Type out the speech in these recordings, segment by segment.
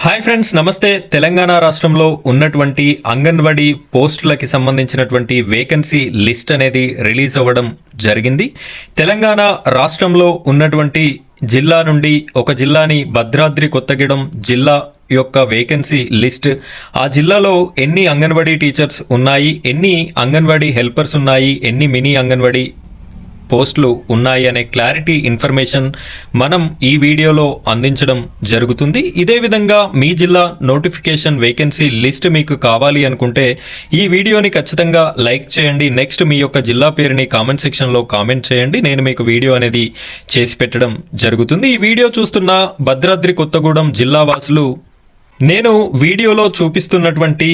Hi friends, నమస్తే. తెలంగాణ రాష్ట్రంలో ఉన్నటువంటి అంగన్వాడీ పోస్టులకి సంబంధించినటువంటి వేకెన్సీ లిస్ట్ అనేది రిలీజ్ అవ్వడం జరిగింది. తెలంగాణ రాష్ట్రంలో ఉన్నటువంటి జిల్లా నుండి ఒక జిల్లాని భద్రాద్రి కొత్తగూడెం జిల్లా యొక్క వేకెన్సీ లిస్ట్, ఆ జిల్లాలో ఎన్ని అంగన్వాడీ టీచర్స్ ఉన్నాయి, ఎన్ని అంగన్వాడీ హెల్పర్స్ ఉన్నాయి, ఎన్ని మినీ అంగన్వాడీ పోస్టులు ఉన్నాయి అనే క్లారిటీ ఇన్ఫర్మేషన్ మనం ఈ వీడియోలో అందించడం జరుగుతుంది. ఇదే విధంగా మీ జిల్లా నోటిఫికేషన్ వేకెన్సీ లిస్ట్ మీకు కావాలి అనుకుంటే ఈ వీడియోని ఖచ్చితంగా లైక్ చేయండి. నెక్స్ట్ మీ యొక్క జిల్లా పేరుని కామెంట్ సెక్షన్లో కామెంట్ చేయండి. నేను మీకు వీడియో అనేది చేసి పెట్టడం జరుగుతుంది. ఈ వీడియో చూస్తున్న భద్రాద్రి కొత్తగూడెం జిల్లా వాసులు, నేను వీడియోలో చూపిస్తున్నటువంటి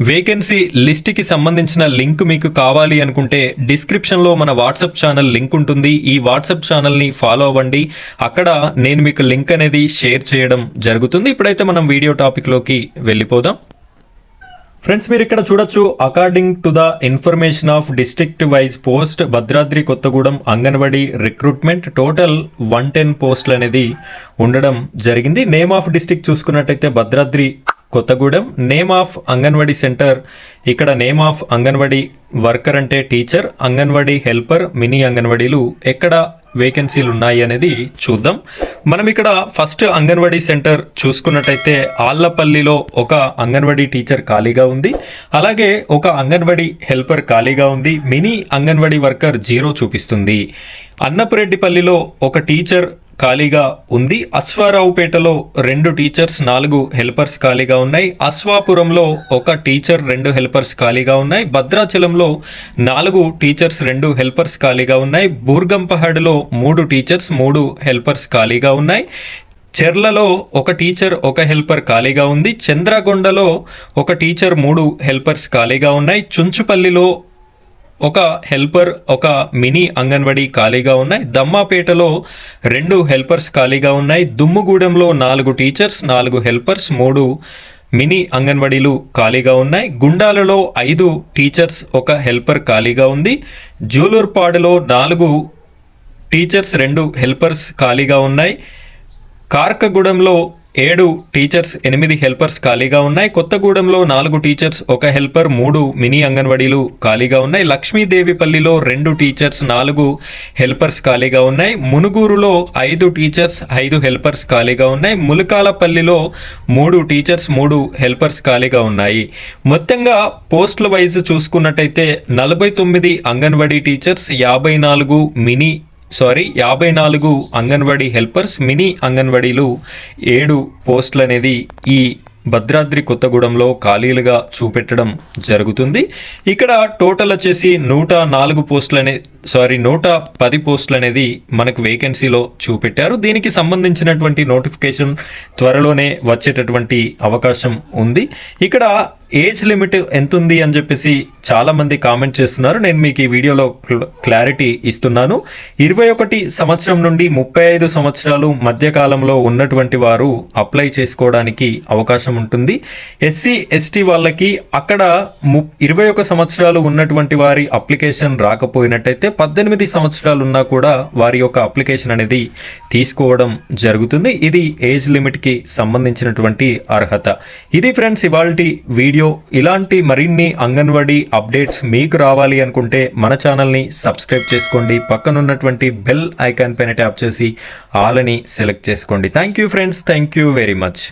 వేకెన్సీ లిస్ట్కి సంబంధించిన లింక్ మీకు కావాలి అనుకుంటే డిస్క్రిప్షన్లో మన వాట్సాప్ ఛానల్ లింక్ ఉంటుంది. ఈ వాట్సాప్ ఛానల్ని ఫాలో అవ్వండి. అక్కడ నేను మీకు లింక్ అనేది షేర్ చేయడం జరుగుతుంది. ఇప్పుడైతే మనం వీడియో టాపిక్లోకి వెళ్ళిపోదాం. ఫ్రెండ్స్, మీరు ఇక్కడ చూడొచ్చు, according to the information of district wise post Bhadradri Kothagudem anganwadi recruitment total 110 పోస్టులు అనేది ఉండడం జరిగింది. నేమ్ ఆఫ్ డిస్ట్రిక్ట్ చూసుకున్నట్టయితే Bhadradri Kothagudem. Name of anganwadi centre, ఇక్కడ నేమ్ ఆఫ్ అంగన్వాడీ వర్కర్ అంటే టీచర్, అంగన్వాడీ హెల్పర్, మినీ అంగన్వాడీలు ఎక్కడ వేకెన్సీలు ఉన్నాయి అనేది చూద్దాం. మనం ఇక్కడ ఫస్ట్ అంగన్వాడీ సెంటర్ చూసుకున్నట్టయితే ఆళ్లపల్లిలో ఒక అంగన్వాడీ టీచర్ ఖాళీగా ఉంది, అలాగే ఒక అంగన్వాడీ హెల్పర్ ఖాళీగా ఉంది. మినీ అంగన్వాడీ వర్కర్ 0 చూపిస్తుంది. అన్నపురెడ్డిపల్లిలో ఒక టీచర్ ఖాళీగా ఉంది. అశ్వారావుపేటలో 2 టీచర్స్ 4 హెల్పర్స్ ఖాళీగా ఉన్నాయి. అశ్వాపురంలో ఒక టీచర్ 2 హెల్పర్స్ ఖాళీగా ఉన్నాయి. భద్రాచలంలో 4 టీచర్స్ 2 హెల్పర్స్ ఖాళీగా ఉన్నాయి. బూర్గంపహడ్లో 3 టీచర్స్ 3 హెల్పర్స్ ఖాళీగా ఉన్నాయి. చెర్లలో ఒక టీచర్ 1 హెల్పర్ ఖాళీగా ఉంది. చంద్రగొండలో ఒక టీచర్ 3 హెల్పర్స్ ఖాళీగా ఉన్నాయి. చుంచుపల్లిలో ఒక హెల్పర్, ఒక మినీ అంగన్వాడీ ఖాళీగా ఉన్నాయి. దమ్మాపేటలో 2 హెల్పర్స్ ఖాళీగా ఉన్నాయి. దుమ్ముగూడెంలో 4 టీచర్స్ 4 హెల్పర్స్ 3 మినీ అంగన్వాడీలు ఖాళీగా ఉన్నాయి. గుండాలలో 5 టీచర్స్ 1 హెల్పర్ ఖాళీగా ఉంది. జూలూర్పాడులో 4 టీచర్స్ 2 హెల్పర్స్ ఖాళీగా ఉన్నాయి. కార్కగూడెంలో 7 టీచర్స్ 8 హెల్పర్స్ ఖాళీగా ఉన్నాయి. కొత్తగూడెంలో 4 టీచర్స్ 1 హెల్పర్ 3 మినీ అంగన్వాడీలు ఖాళీగా ఉన్నాయి. లక్ష్మీదేవిపల్లిలో 2 టీచర్స్ 4 హెల్పర్స్ ఖాళీగా ఉన్నాయి. మునుగూరులో 5 టీచర్స్ 5 హెల్పర్స్ ఖాళీగా ఉన్నాయి. ములకాలపల్లిలో 3 టీచర్స్ 3 హెల్పర్స్ ఖాళీగా ఉన్నాయి. మొత్తంగా పోస్టుల వైజ్ చూసుకున్నట్టయితే 49 Anganwadi teachers, 54 Anganwadi helpers, mini అంగన్వాడీలు 7 పోస్టులు అనేది ఈ భద్రాద్రి కొత్తగూడెంలో ఖాళీలుగా చూపెట్టడం జరుగుతుంది. ఇక్కడ టోటల్ వచ్చేసి 110 పోస్టులు అనేది మనకు వేకెన్సీలో చూపెట్టారు. దీనికి సంబంధించినటువంటి నోటిఫికేషన్ త్వరలోనే వచ్చేటటువంటి అవకాశం ఉంది. ఇక్కడ ఏజ్ లిమిట్ ఎంత ఉంది అని చెప్పేసి చాలామంది కామెంట్ చేస్తున్నారు. నేను మీకు ఈ వీడియోలో క్లారిటీ ఇస్తున్నాను. 21 సంవత్సరం నుండి 35 సంవత్సరాలు మధ్యకాలంలో ఉన్నటువంటి వారు అప్లై చేసుకోవడానికి అవకాశం ఉంటుంది. ఎస్సీ ఎస్టీ వాళ్ళకి అక్కడ 21 సంవత్సరాలు ఉన్నటువంటి వారి అప్లికేషన్ రాకపోయినట్టయితే 18 సంవత్సరాలు ఉన్నా కూడా వారి యొక్క అప్లికేషన్ అనేది తీసుకోవడం జరుగుతుంది. ఇది ఏజ్ లిమిట్కి సంబంధించినటువంటి అర్హత. ఇది ఫ్రెండ్స్ ఇవాల్టి వీడియో. ఇలాంటి మరిన్ని అంగన్వాడీ అప్డేట్స్ మీకు రావాలి అనుకుంటే మన ఛానల్ని సబ్స్క్రైబ్ చేసుకోండి. పక్కనున్నటువంటి బెల్ ఐకాన్ పైన ట్యాప్ చేసి ఆల్ అని సెలెక్ట్ చేసుకోండి. Thank you friends, thank you very much.